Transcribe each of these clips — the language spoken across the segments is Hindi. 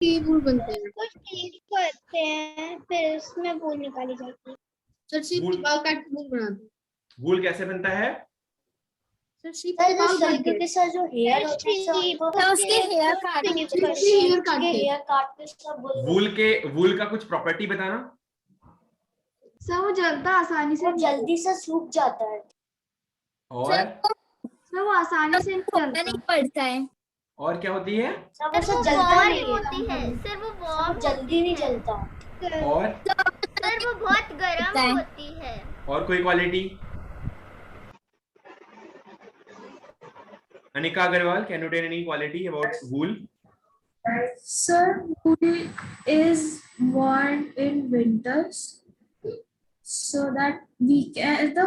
वूल बनते हैं। उसको शीट करते हैं, फिर उसमें वूल निकाली जाती है। सर शीप के बाल काट के वूल बनाते हैं। वूल कैसे बनता है? सर शीप के बाल बनते हैं। सर जो हेयर होते हैं सर उसके हेयर काट के सब वूल का कुछ प्रॉपर्टी बताना। सर वो जलता आसानी से, जल्दी से सूख जाता है और सर वो आसानी से नहीं पड़ता है। और क्या होती है? सब वो जलता नहीं होती है सर, वो वार्म जल्दी नहीं जलता। और सर वो बहुत गर्म होती है। और कोई quality? Anika Agarwal, can you tell any quality about wool? Sir, wool is worn in winters so that the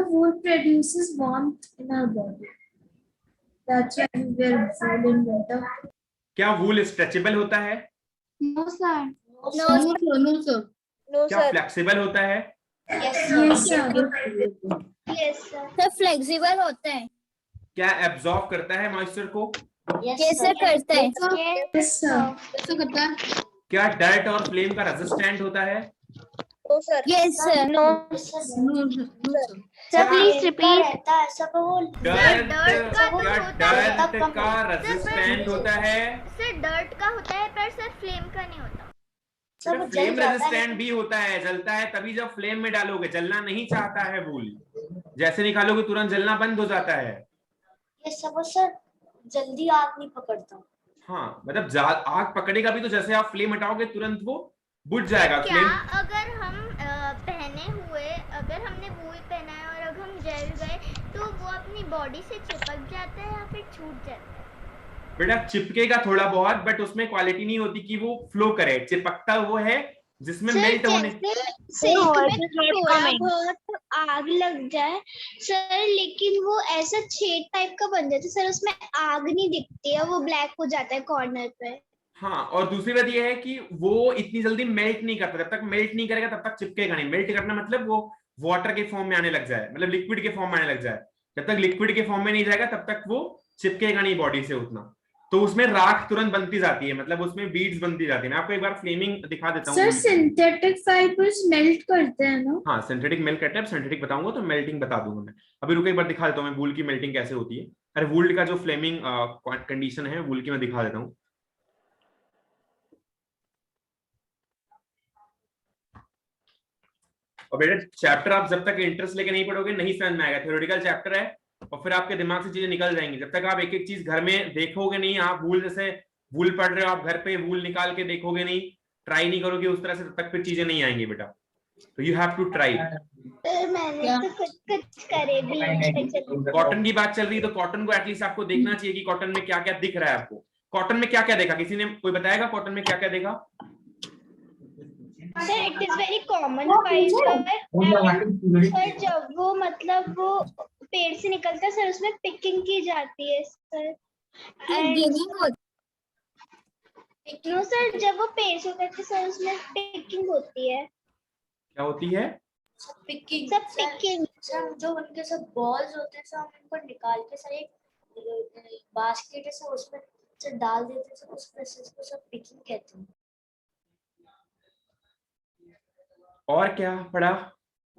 wool produces warmth in our body. That's why we wear wool in winter. क्या वूल स्ट्रेचेबल होता है? No sir. No sir. क्या फ्लेक्सिबल होता है? Yes, sir. Yes sir. Sir flexible होता है। क्या एब्जॉर्ब करता है मॉइस्चर को? कैसे करता है? Yes, sir. कैसे करता है? क्या डर्ट और फ्लेम का रेजिस्टेंट होता है? Yes sir. No sir. Sir please repeat. रहता है सब वो डर्ट डर्ट का रेजिस्टेंट होता है? सर डर्ट का होता है, पर सर फ्लेम का नहीं होता। फ्लेम रेजिस्टेंट भी होता है, जलता है तभी जब फ्लेम में डालोगे। जलना नहीं चाहता है वूल, जैसे निकालोगे तुरंत जलना बंद हो जाता है। ये सब सर जल्दी आग नहीं पकड़ता। हाँ, मतलब आग पकड़ेगा भी तो जैसे आप फ्लेम हटाओगे तुरंत वो बुझ जाएगा। क्या फ्लेम अगर हम पहने हुए, अगर हमने वूल पहना है और अगर हम जल गए तो वो अपनी बॉडी से चिपक जाता है या फिर छूट जाता है? बेटा चिपकेगा थोड़ा बहुत, बट उसमें क्वालिटी नहीं होती कि वो फ्लो करे। चिपकता वो है जिसमें मेल्ट होने थोड़ा बहुत आग लग जाए सर, लेकिन वो ऐसा छेद टाइप का बन जाता है सर, उसमें आग नहीं दिखती है, वो ब्लैक हो जाता है कॉर्नर पे। हाँ, और दूसरी बात ये है कि वो इतनी जल्दी मेल्ट नहीं करता। जब तक मेल्ट नहीं करेगा तब तक चिपकेगा नहीं। मेल्ट करना मतलब वो वाटर के फॉर्म में आने लग जाए, मतलब लिक्विड के फॉर्म में आने लग जाए। जब तक लिक्विड के फॉर्म में नहीं जाएगा तब तक वो चिपकेगा नहीं बॉडी से उतना। तो उसमें राख तुरंत बनती जाती है, मतलब उसमें बीड्स बनती जाती है। मैं आपको एक बार फ्लेमिंग दिखा देता हूँ। Sir, synthetic fibers melt करते हैं ना? हाँ, सिंथेटिक मेल्ट करते हैं। सिंथेटिक बताऊंगा तो मेल्टिंग बता दूंगा मैं। अभी रुको, एक बार दिखा देता हूँ मैं वूल की मेल्टिंग कैसे होती है। अरे वूल का जो फ्लेमिंग कंडीशन है वूल की मैं दिखा देता हूँ। और बेटा चैप्टर आप जब तक इंटरेस्ट लेके नहीं पढ़ोगे नहीं समझ में आएगा। थ्योरेटिकल चैप्टर है और फिर आपके दिमाग से चीजें निकल जाएंगी। जब तक आप एक एक चीज घर में देखोगे नहीं, आप वूल जैसे वूल पढ़ रहे हो, आप घर पे वूल निकाल के देखोगे नहीं, ट्राई नहीं करोगे उस तरह से, तब तक फिर चीजें नहीं आएंगी बेटा। तो यू हैव टू ट्राई। मैंने तो कुछ करे भी। कॉटन की बात चल रही है तो कॉटन को एटलीस्ट आपको देखना चाहिए कि कॉटन में क्या क्या दिख रहा है आपको। कॉटन में क्या क्या देखा? किसी ने कोई बताएगा कॉटन में क्या क्या देखा? Sir it is very common fibre. Sir जब वो मतलब वो पेड़ से निकलता है सर, उसमें पिकिंग की जाती है सर। नो सर, जब वो पेड़ से उतरते हैं सर उसमें पिकिंग होती है। क्या होती है? पिकिंग। सब पिकिंग। सर जो उनके सब बॉल्स होते हैं सर, हम उनको निकाल के सर एक बास्केट है सर, उसमें सर डाल देते हैं सर, उस प्रोसेस को सब पिकिंग कहते हैं। और क्या पढ़ा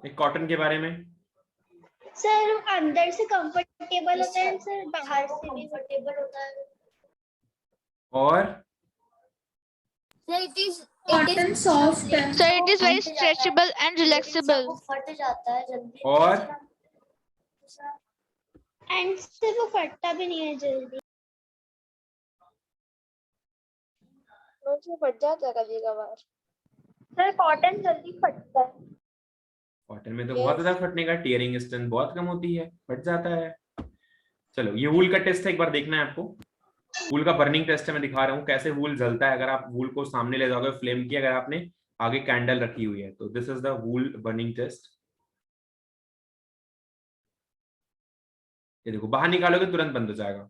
एक कॉटन के बारे में? सर अंदर से कंफर्टेबल होता है सर, बाहर से भी कंफर्टेबल होता है। और sir it is Cotton soft है। Sir it is very stretchable and relaxable. फट जाता है जल्दी। और एंड से वो फटता भी नहीं है जल्दी। फट जाता है कभी कभार सर, कॉटन जल्दी फटता है। कॉटन में तो बहुत ज्यादा फटने का टीयरिंग स्ट्रेंथ बहुत कम होती है, फट जाता है। चलो ये वूल का टेस्ट है, एक बार देखना है आपको। वूल का बर्निंग टेस्ट है, मैं दिखा रहा हूँ कैसे वूल जलता है। अगर आप वूल को सामने ले जाओगे फ्लेम की, अगर आपने आगे कैंडल रखी हुई है तो this is the wool burning test. ये देखो, बाहर निकालोगे तुरंत बंद हो जाएगा,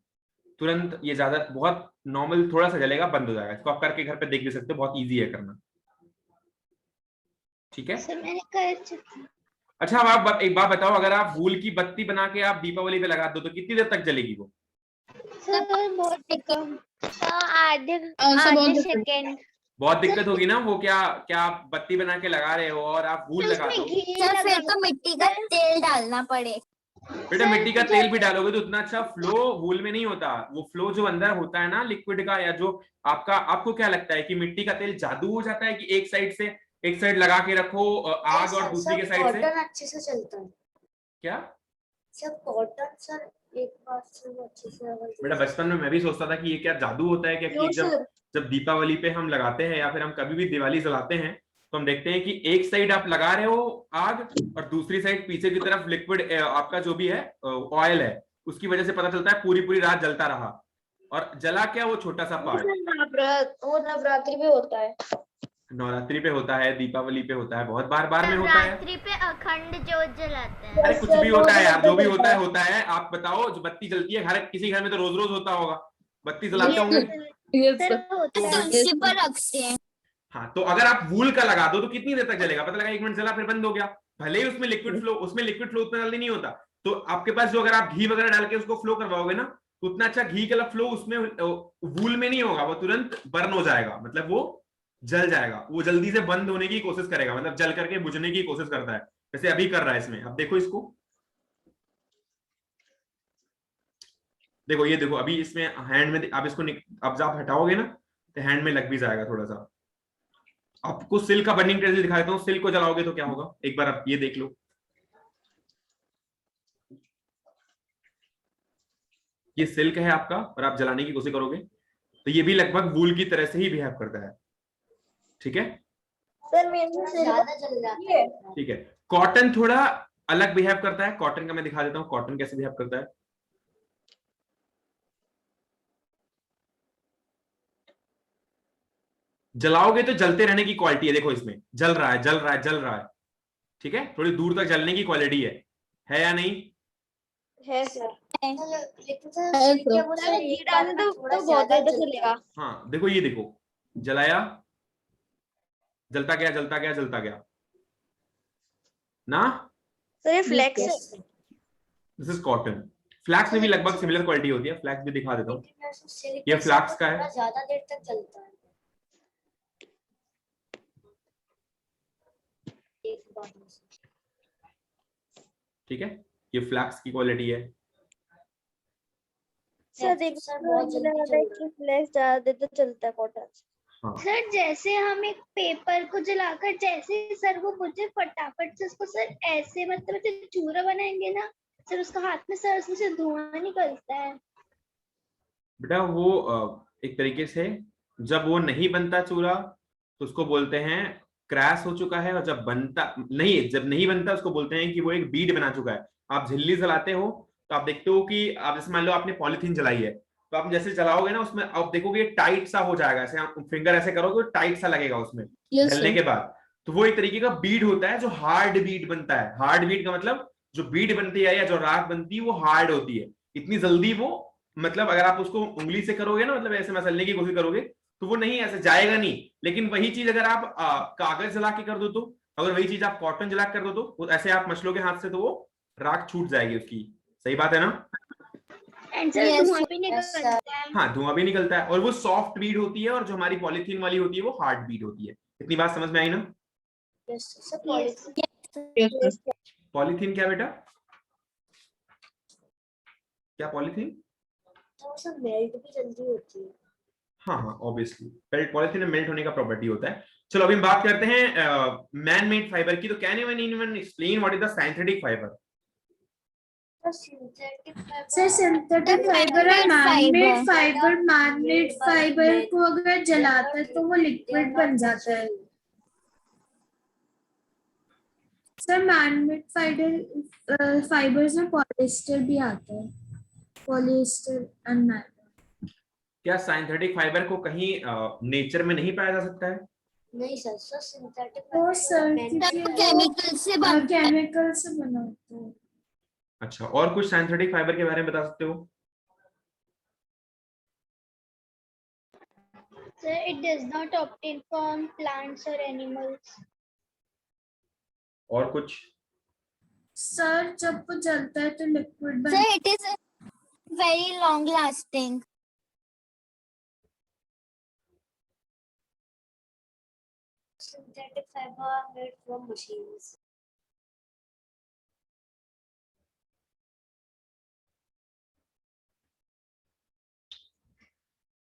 तुरंत। ये ज्यादा बहुत नॉर्मल थोड़ा सा जलेगा, बंद हो जाएगा। इसको आप करके घर पे देख भी सकते हो, बहुत इजी है करना। ठीक है सर मैंने कर चुकी। अच्छा, अब आप एक बात बताओ, अगर आप वूल की बत्ती बना के आप दीपावली पे लगा दो तो कितनी देर तक जलेगी वो? सर बहुत कम, आधे बहुत सेकंड। बहुत दिक्कत होगी ना, वो क्या क्या आप बत्ती बना के लगा रहे हो और आप वूल लगा दो। सर फिर तो मिट्टी का तेल डालना पड़े। बेटा मिट्टी का तेल भी डालोगे तो उतना अच्छा फ्लो वूल में नहीं होता। वो फ्लो जो अंदर होता है ना लिक्विड का, या जो आपका, आपको क्या लगता है कि मिट्टी का तेल जादू हो जाता है कि एक साइड से, एक साइड लगा के रखो आग और दूसरी के साइड से? कॉटन अच्छे से चलता है क्या सर? कॉटन सर एक बार से वो अच्छे से बेटा, बचपन में मैं भी सोचता था कि ये क्या जादू होता है क्या, कि जब दीपावली पे हम लगाते हैं या फिर हम कभी भी दिवाली जलाते हैं तो हम देखते हैं कि एक साइड आप लगा रहे हो आग और दूसरी साइड पीछे की तरफ लिक्विड आपका जो भी है ऑयल है, उसकी वजह से पता चलता है पूरी पूरी रात जलता रहा। और जला क्या, वो छोटा सा पार्ट। वो नवरात्रि में होता है। नवरात्रि पे होता है, दीपावली पे होता है, बहुत बार बार में होता है। नवरात्रि पे अखंड ज्योत जलाते हैं। अरे कुछ भी होता है यार, जो भी होता है होता है। आप बताओ, जो बत्ती जलती है, हर किसी घर में तो रोज रोज होता होगा, बत्ती जलाते होंगे। तुलसी पर रखते हैं। हाँ, तो अगर आप वूल का लगा दो तो कितनी देर तक जलेगा? पता लगा 1 मिनट जला फिर बंद हो गया। भले ही उसमें लिक्विड फ्लो उतना जल्दी नहीं होता। तो आपके पास जो, अगर आप घी वगैरह डाल के उसको फ्लो करवाओगे ना, तो उतना अच्छा घी का फ्लो उसमें वूल में नहीं होगा, वो तुरंत बर्न हो जाएगा, मतलब वो जल जाएगा। वो जल्दी से बंद होने की कोशिश करेगा, मतलब जल करके बुझने की कोशिश करता है, जैसे अभी कर रहा है इसमें। अब देखो इसको, देखो ये देखो, अभी इसमें हैंड में आप इसको अब जब आप हटाओगे ना तो हैंड में लग भी जाएगा थोड़ा सा। आपको सिल्क का बर्निंग टेस्ट दिखा देता हूँ। सिल्क को जलाओगे तो क्या होगा, एक बार आप ये देख लो। ये सिल्क है आपका और आप जलाने की कोशिश करोगे तो ये भी लगभग वूल की तरह से ही बिहेव करता है। ठीक है सर मेरे से ज्यादा जल जाता है। ठीक है। कॉटन थोड़ा अलग बिहेव करता है। कॉटन का मैं दिखा देता हूँ कॉटन कैसे बिहेव करता है। जलाओगे तो जलते रहने की क्वालिटी है। देखो इसमें जल रहा है, जल रहा है, जल रहा है। ठीक है, थोड़ी दूर तक जलने की क्वालिटी है या नहीं? है सर। लेकिन सर घी डालने तो बहुत देर तक चलेगा। हाँ देखो, ये देखो, जलाया, जलता गया, जलता गया, जलता गया ना। सर ये फ्लेक्स है। This is cotton. फ्लैक्स में भी लगभग सिमिलर क्वालिटी होती है। फ्लैक्स भी दिखा देता हूँ। ये फ्लैक्स का है। ज्यादा देर तक चलता है। ठीक है, ये फ्लैक्स की क्वालिटी है। सर देखो बहुत जल्दी फ्लेक्स ज्यादा देर तक चलता है कॉटन। हाँ सर जैसे हम एक पेपर को जलाकर जैसे सर वो मुझे फटाफट से उसको सर ऐसे मतलब ऐसे चूरा बनाएंगे ना सर, उसका हाथ में सर उसमें से धुआं निकलता है। बेटा वो एक तरीके से जब वो नहीं बनता चूरा तो उसको बोलते हैं क्रैश हो चुका है, और जब नहीं बनता उसको बोलते हैं कि वो एक बीड बना चुका है। आप झिल्ली जलाते हो तो आप देखते हो कि आप जैसे मान लो आपने पॉलिथीन जलाई है, तो आप जैसे जलाओगे ना उसमें आप देखोगे टाइट सा हो जाएगा। ऐसे आप फिंगर ऐसे करोगे तो टाइट सा लगेगा उसमें जलने के बाद। तो वो एक तरीके का बीड होता है जो हार्ड बीड बनता है। हार्ड बीड का मतलब जो बीड बनती है या जो राख बनती है वो हार्ड होती है। इतनी जल्दी वो, मतलब अगर आप उसको उंगली से करोगे ना, मतलब ऐसे मसलने की कोशिश करोगे तो वो नहीं ऐसे जाएगा नहीं। लेकिन वही चीज अगर आप कागज जला के कर दो, तो अगर वही चीज आप कॉटन जला के कर दो तो ऐसे आप मसलोगे हाथ से तो वो राख छूट जाएगी उसकी। सही बात है ना? धुआं भी निकलता है। हाँ, धुआं भी निकलता है। और वो सॉफ्ट बीड होती है और जो हमारी पॉलिथीन वाली होती है वो हार्ड बीड होती है। इतनी बात समझ में आई ना? पॉलिथीन क्या बेटा? क्या पॉलिथीन? तो सब मेल्ट भी जल्दी होती है। हाँ ऑब्वियसली पॉलिथीन में मेल्ट होने का प्रॉपर्टी होता है। चलो अभी हम बात करते हैं मैन मेड फाइबर की। तो can anyone explain what is the synthetic fibre? Sir synthetic fibre और मैन मेड फाइबर को अगर जलाते हैं तो वो लिक्विड बन जाता है। सर मैन मेड फाइबर्स में पॉलिएस्टर भी आता है, पॉलिएस्टर एंड नायलॉन। क्या सिंथेटिक फाइबर को कहीं नेचर में नहीं पाया जा सकता है? नहीं सर, सिंथेटिक केमिकल से बना होता है। अच्छा, और कुछ सिंथेटिक फाइबर के बारे में बता सकते हो? Sir, it does not obtain from plants or animals. और कुछ? सर जब वो जलता है तो liquid So it is very long lasting. synthetic fiber are made from machines.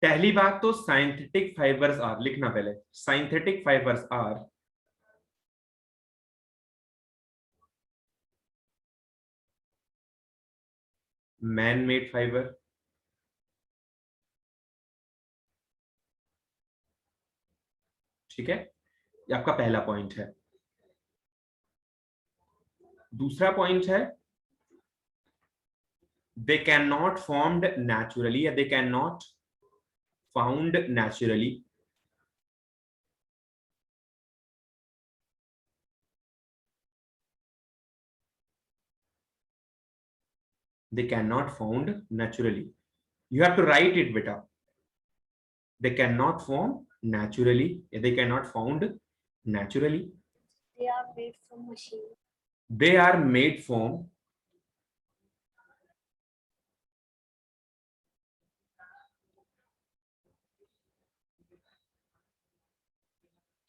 पहली बात तो साइंथेटिक फाइबर्स आर, लिखना पहले, synthetic fibres are man made fibre. ठीक है, ये आपका पहला पॉइंट है। दूसरा पॉइंट है they can not formed naturally, या they can not found naturally. They cannot found naturally. You have to write it, beta. They cannot form naturally. They cannot found naturally. They are made from machines. They are made from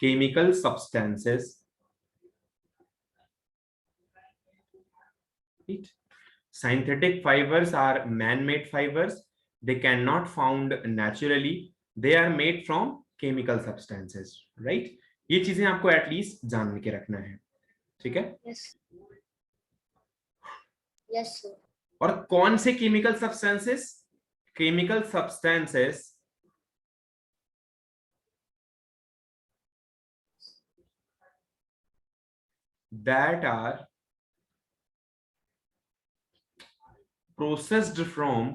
chemical substances. Right? Synthetic fibers are man-made fibers. They cannot found naturally. They are made from chemical substances. Right? ये चीजें आपको एटलीस्ट जान के रखना है। ठीक है? Yes. Yes, sir. और कौन से chemical substances? Chemical substances that are processed from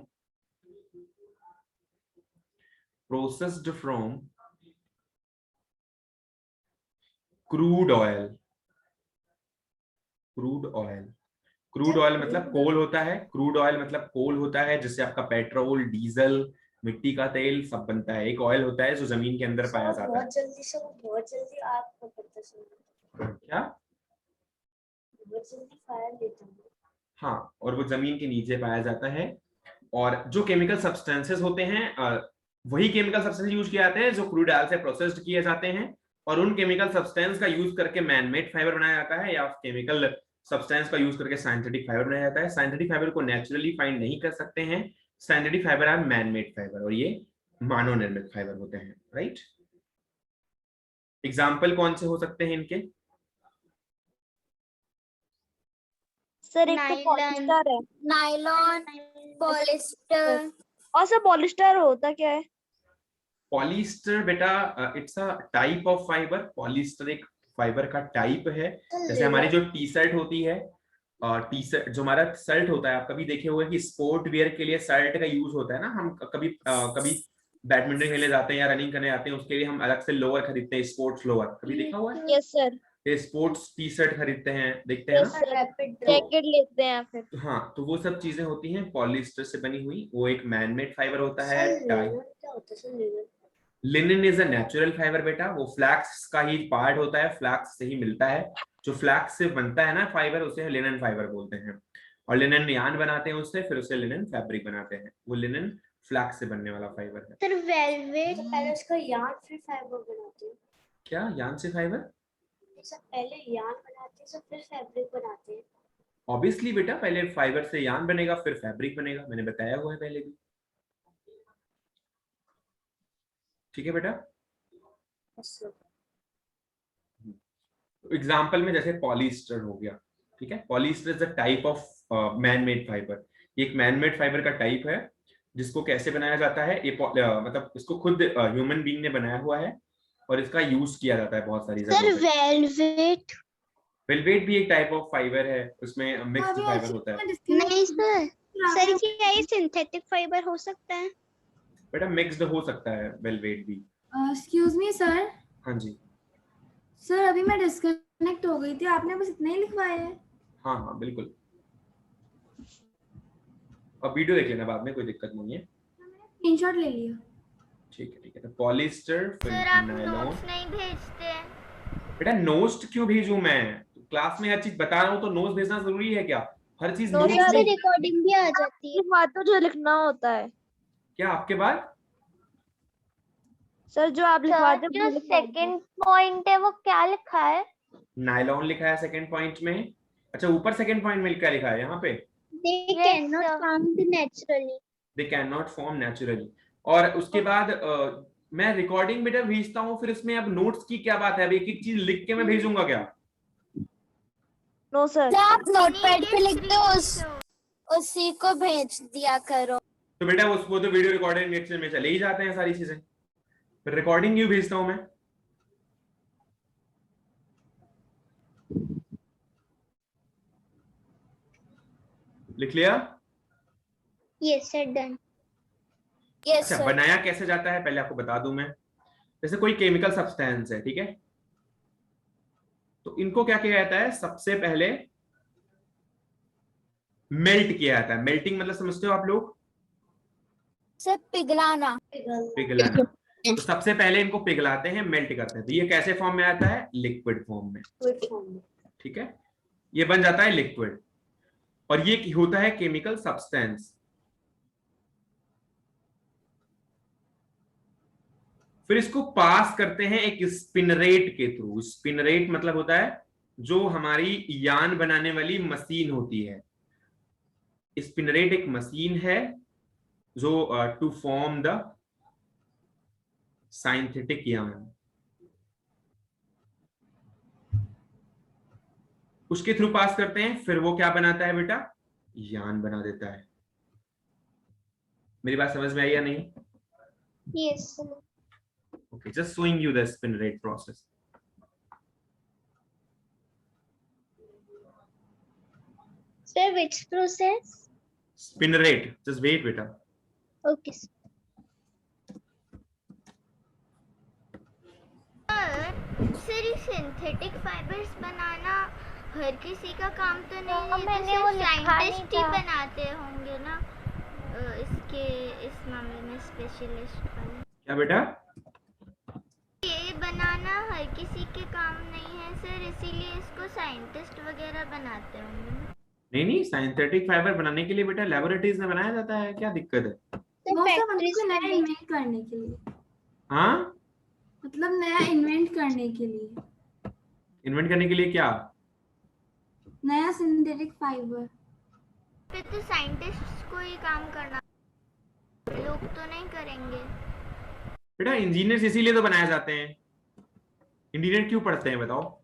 crude oil. Crude oil मतलब कोल होता है। क्रूड ऑयल मतलब कोल होता है, जिससे आपका पेट्रोल, डीजल, मिट्टी का तेल सब बनता है। एक ऑयल होता है जो जमीन के अंदर पाया जाता है। बहुत जल्दी आग पकड़ता है। क्या? बहुत जल्दी फायर लेता है। हाँ, और वो जमीन के नीचे पाया जाता है। और जो केमिकल सब्सटेंसेस होते हैं वही केमिकल सब्सटेंस यूज किए जाते हैं जो क्रूड ऑयल से प्रोसेस्ड किए जाते हैं, और उन केमिकल सब्सटेंस का यूज करके मैनमेड फाइबर बनाया जाता है, या केमिकल सब्सटेंस का यूज करके साइंथेटिक फाइबर बनाया जाता है। साइंथेटिक फाइबर को नेचुरली फाइंड नहीं कर सकते हैं। Synthetic fibre are manmade fibre, और ये मानव निर्मित फाइबर होते हैं। राइट? एग्जाम्पल कौन से हो सकते हैं इनके? सर एक तो पॉलिस्टर है, नायलॉन, पॉलिस्टर। और सर पॉलिस्टर होता क्या है? पॉलिस्टर बेटा it's a type of fibre. Polyester एक फाइबर का टाइप है। जैसे हमारी जो टी शर्ट होती है, टी शर्ट जो हमारा शर्ट होता है, आप कभी देखे होंगे कि स्पोर्ट वियर के लिए शर्ट का यूज होता है ना। हम कभी बैडमिंटन खेलने जाते हैं या रनिंग करने जाते हैं, उसके लिए हम अलग से लोअर खरीदते हैं, स्पोर्ट्स लोअर। कभी देखा हुआ है? Yes sir. Sports T shirt खरीदते हैं, देखते हैं ना, जैकेट लेते हैं फिर। हाँ, तो वो सब चीजें होती हैं पॉलिस्टर से बनी हुई। वो एक मैनमेड फाइबर होता है। क्या होता है? Linen is a natural fibre बेटा। वो फ्लैक्स का ही पार्ट होता है, फ्लैक्स से ही मिलता है। जो फ्लैक्स से बनता है ना फाइबर, उसे लिनन फाइबर बोलते हैं। और लिनन यान बनाते हैं उससे, फिर उसे लिनन फैब्रिक बनाते हैं। वो लिनन फ्लैक्स से बनने वाला फाइबर है। सर वेलवेट पहले उसका यार्न फिर फाइबर बनाते हैं। क्या यान से फाइबर? सर पहले यार्न बनाते हैं, सर फिर फैब्रिक बनाते हैं। ऑब्वियसली बेटा, पहले फाइबर से यान बनेगा, फिर फैब्रिक बनेगा। मैंने बताया हुआ है पहले भी। ठीक है बेटा? एग्जाम्पल में जैसे पॉलिस्टर हो गया। ठीक है, polyester is a type of manmade fibre. ये एक मैनमेड फाइबर का टाइप है, जिसको कैसे बनाया जाता है, ये मतलब इसको खुद ह्यूमन बीइंग ने बनाया हुआ है, और इसका यूज किया जाता है बहुत सारी जगहों पे। वेलवेट, वेलवेट भी एक टाइप ऑफ फाइबर है, उसमें मिक्स्ड फाइबर होता है। नहीं सर। सर क्या ये सिंथेटिक फाइबर हो सकता है? बेटा मिक्स्ड हो सकता है वेलवेट भी। Excuse me sir. हाँ जी सर अभी मैं डिस्कनेक्ट हो गई थी, आपने बस इतना ही लिखवाया है? हाँ हाँ बिल्कुल। अब वीडियो देख लेना बाद में, कोई दिक्कत नहीं है। स्क्रीनशॉट ले लिया। ठीक है। तो पॉलिस्टर, फिर सर आप नायलॉन। नोट्स नहीं भेजते? बेटा नोट्स क्यों भेजूं मैं? क्लास में हर चीज बता रहा हूँ, तो नोट्स भेजना जरूरी है क्या? हर चीज नोट्स में? रिकॉर्डिंग भी आ जाती है। बात तो जो लिखना होता है। क्या आपके बाद? सर जो आप लिखवा सर जो सेकंड पॉइंट है वो क्या लिखा है? नायलॉन लिखा है सेकंड पॉइंट में। अच्छा, ऊपर सेकंड पॉइंट में क्या लिखा है यहाँ पे? they Yes, cannot sir. form naturally. They can not form naturally. और उसके बाद मैं रिकॉर्डिंग बेटा भेजता हूँ, फिर इसमें अब नोट्स की क्या बात है? अब एक एक चीज लिख के मैं भेजूंगा क्या? नो सर, आप नोटपैड पे लिख दो, उसी को भेज दिया करो। तो बेटा वो तो वीडियो रिकॉर्डिंग लेक्चर में चले ही जाते हैं सारी चीजें, फिर रिकॉर्डिंग क्यों भेजता हूँ मैं? लिख लिया? yes sir, done. यस अच्छा, बनाया कैसे जाता है पहले आपको बता दूं मैं। जैसे कोई केमिकल सब्सटेंस है, ठीक है, तो इनको क्या किया जाता है? सबसे पहले मेल्ट किया जाता है। मेल्टिंग मतलब समझते हो आप लोग? सर पिघलाना। पिघलाना। तो सबसे पहले इनको पिघलाते हैं, मेल्ट करते हैं, तो ये कैसे फॉर्म में आता है? लिक्विड फॉर्म में। ठीक है, ये बन जाता है लिक्विड, और ये होता है केमिकल सब्सटेंस। फिर इसको पास करते हैं एक स्पिनरेट के थ्रू। स्पिनरेट मतलब होता है जो हमारी यान बनाने वाली मशीन होती है। स्पिनरेट एक मशीन है जो टू फॉर्म द साइंथेटिक यान, उसके थ्रू पास करते हैं। फिर वो क्या बनाता है बेटा? यान बना देता है। मेरी बात समझ में आई या नहीं? Yes sir. Okay, just showing you the spin rate process. Sir, which process? Spin rate, just wait beta. Okay sir. Sir ये सिंथेटिक फाइबर्स बनाना हर किसी का काम तो नहीं है, मैंने वो लिखा नहीं साइंटिस्ट ही था। बनाते होंगे ना, इसके इस मामले में स्पेशलिस्ट वाले। क्या बेटा? ये बनाना हर किसी के काम नहीं है सर, इसीलिए इसको साइंटिस्ट वगैरह बनाते होंगे ना। नहीं, सिंथेटिक फाइबर बनाने के लिए बेटा लेबोरेटरीज में बनाया जाता है, क्या दिक्कत है? Sir, वो सब factories मतलब में नया भी- इन्वेंट करने के लिए, हाँ, मतलब नया इन्वेंट करने के लिए, इन्वेंट करने के लिए क्या? नया सिंथेटिक फाइबर। फिर तो साइंटिस्ट को ही काम करना, लोग तो नहीं करेंगे। बेटा इंजीनियर्स इसीलिए तो बनाए जाते हैं। इंजीनियर क्यों पढ़ते हैं बताओ?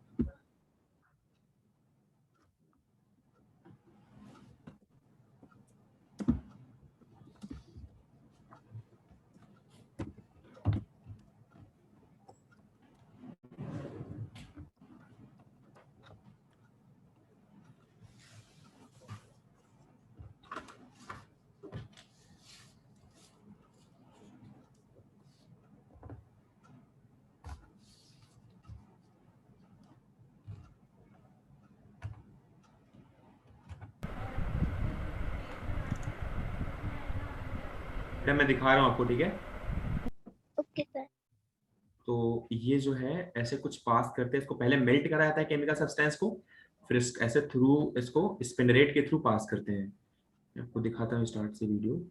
बेटा मैं दिखा रहा हूं आपको, ठीक है? Okay sir. तो ये जो है ऐसे कुछ पास करते हैं, इसको पहले मेल्ट करा जाता है केमिकल सब्सटेंस को, फिर ऐसे थ्रू इसको स्पिनरेट के थ्रू पास करते हैं। मैं आपको दिखाता हूँ स्टार्ट से वीडियो।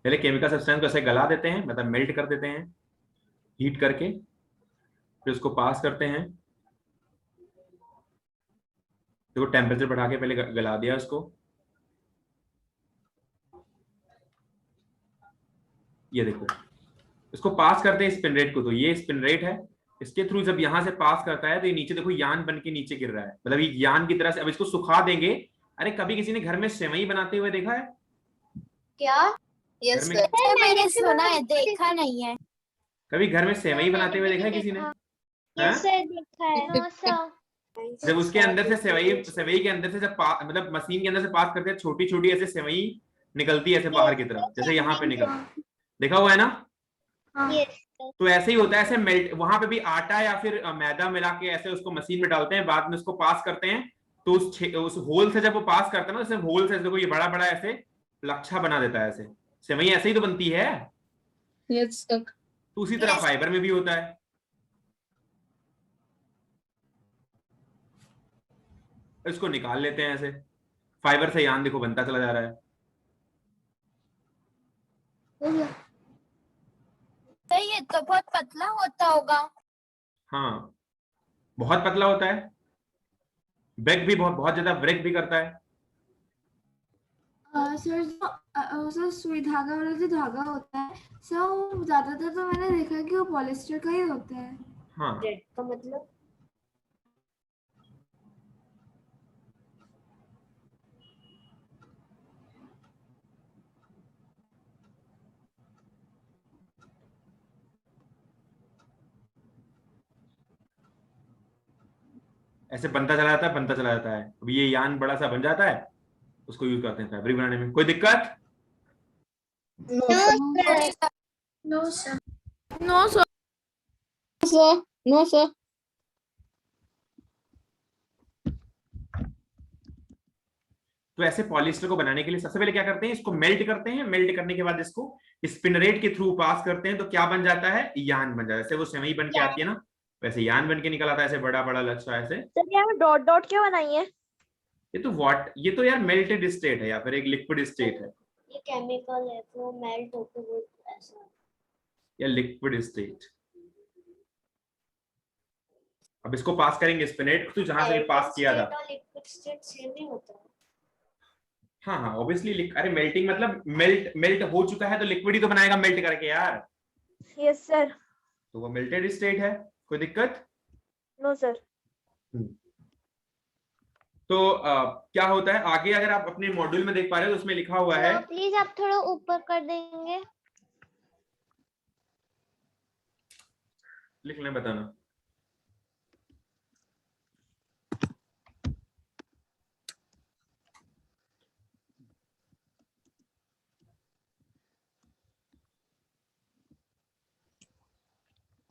पहले केमिकल सब्सटेंस को ऐसे गला देते हैं, मतलब मेल्ट कर देते हैं हीट करके, फिर उसको पास करते हैं। देखो टेम्परेचर बढ़ा के पहले गला दिया उसको, ये देखो इसको पास करते हैं स्पिनरेट को। तो ये स्पिनरेट है, इसके थ्रू जब यहां से पास करता है तो ये नीचे देखो यान बन के नीचे गिर रहा है, मतलब ये यान की तरह से। अब इसको सुखा देंगे। अरे कभी किसी ने घर में सेवई बनाते हुए देखा है? क्या? यस मैंने सुना है, देखा नहीं है। कभी घर में सेवई बनाते हुए देखा है किसी ने? Yes sir, देखा है। No sir. जब उसके अंदर से सेवई के अंदर से जब मतलब मशीन के अंदर से पास करते हैं, छोटी छोटी ऐसे सेवई निकलती है ऐसे बाहर की तरफ, जैसे यहाँ पे निकल, देखा हुआ है ना? Yes sir. तो ऐसे ही होता है, ऐसे मेल्ट। वहां पे भी आटा या फिर मैदा मिला के ऐसे उसको मशीन में डालते हैं, बाद में उसको पास करते हैं तो उस होल से जब वो पास करता है ना, जैसे होल से देखो ये बड़ा बड़ा ऐसे लच्छा बना देता है, ऐसे सेवई ऐसे ही तो बनती है। Yes sir. तो उसी तरह फाइबर में भी होता है। इसको निकाल लेते हैं ऐसे, फाइबर से यान देखो बनता चला जा रहा है। तो ये तो बहुत पतला होता होगा। हाँ बहुत पतला होता है, ब्रेक भी बहुत ज्यादा ब्रेक भी करता है। सर सर सुई धागा वाला जो धागा होता है सर, वो ज्यादातर तो मैंने देखा है कि वो पॉलिस्टर का ही होता है। हाँ रेड का मतलब ऐसे बनता चला जाता है, बनता चला जाता है। अब ये यान बड़ा सा बन जाता है, उसको यूज करते हैं फैब्रिक बनाने में। कोई दिक्कत? No, sir. No sir. Sir no sir. तो ऐसे पॉलिस्टर को बनाने के लिए सबसे पहले क्या करते हैं, इसको मेल्ट करते हैं। मेल्ट करने के बाद इसको स्पिनरेट के थ्रू पास करते हैं, तो क्या बन जाता है, यान बन जाता है। जैसे वो सेवई बन के आती है ना, वैसे यान बन के निकल आता है, ऐसे बड़ा बड़ा लच्छा ऐसे। सर यहाँ डॉट डॉट क्यों बनाई है? ये तो यार मेल्टेड स्टेट है या फिर एक लिक्विड स्टेट है, ये केमिकल है, तो मेल्ट होकर वो ऐसा। या लिक्विड स्टेट। अब इसको पास करेंगे स्पिनरेट तो जहां से पास किया था। लिक्विड स्टेट सेम ही होता है। हाँ हाँ ऑब्वियसली। अरे मेल्टिंग मतलब मेल्ट हो चुका है तो लिक्विड ही तो बनाएगा मेल्ट करके यार। Yes sir. तो वो मेल्टेड स्टेट है। कोई दिक्कत? No sir. तो क्या होता है आगे, अगर आप अपने मॉड्यूल में देख पा रहे हो तो उसमें लिखा हुआ है, प्लीज आप थोड़ा ऊपर कर देंगे। लिख लें, बताना।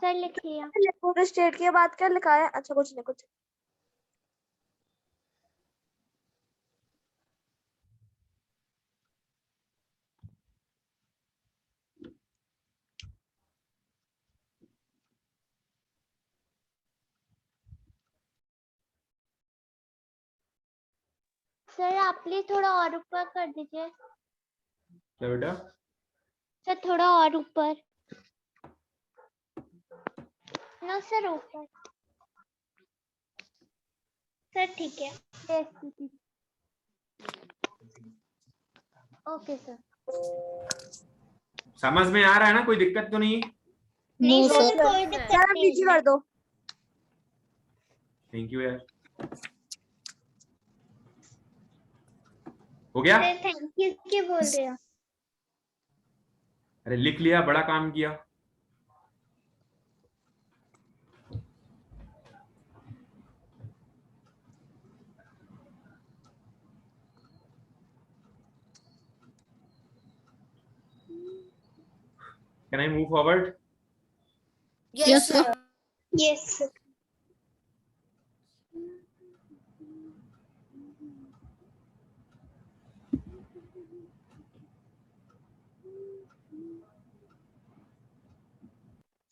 सर लिख लिया। लिक्विड स्टेट की बात क्या लिखा है? अच्छा कुछ नहीं कुछ। सर आप प्लीज थोड़ा और ऊपर कर दीजिए। क्या बेटा? सर थोड़ा और ऊपर। नो सर ऊपर। सर ठीक है। Okay sir. समझ में आ रहा है ना? कोई दिक्कत तो नहीं? नहीं सर। सर कोई दिक्कत सर नहीं नीचे कर दो। थैंक यू यार। हो गया? सर थैंक यू क्या बोल रहे हो? अरे लिख लिया, बड़ा काम किया। Can I move forward? Yes sir. Yes sir.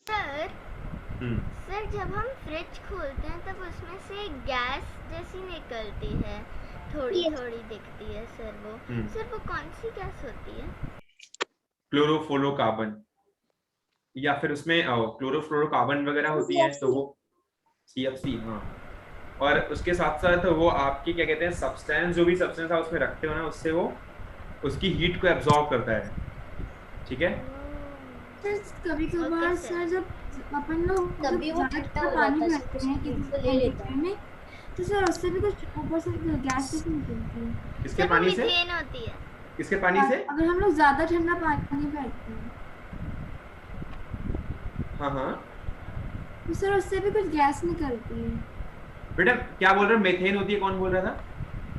Sir sir जब हम फ्रिज खोलते हैं तब उसमें से गैस जैसी निकलती है, थोड़ी थोड़ी दिखती है सर। वो कौन सी गैस होती है? क्लोरोफ्लोरोकार्बन, या फिर उसमें क्लोरोफ्लोरोकार्बन वगैरह होती है, तो वो CFC। हाँ, और उसके साथ साथ वो आपकी क्या कहते हैं, सब्सटेंस, जो भी सब्सटेंस आप उसमें रखते हो ना, उससे वो उसकी हीट को एब्जॉर्ब करता है। ठीक है? कभी कभार सर जब अपन लोग तभी वो ठंडा हो जाता पानी है, भरते हैं उसको किसी ले लेता है। कंटेनर में, तो सर उससे भी कुछ ऊपर से गैस जैसी निकलती है। किसके सर वो पानी से? मीथेन होती है। किसके पानी से? अगर हम लोग ज्यादा ठंडा पानी भरते हैं हाँ हाँ तो सर उससे भी कुछ गैस निकलती है। बेटा क्या बोल रहे हो? मेथेन होती है? कौन बोल रहा था?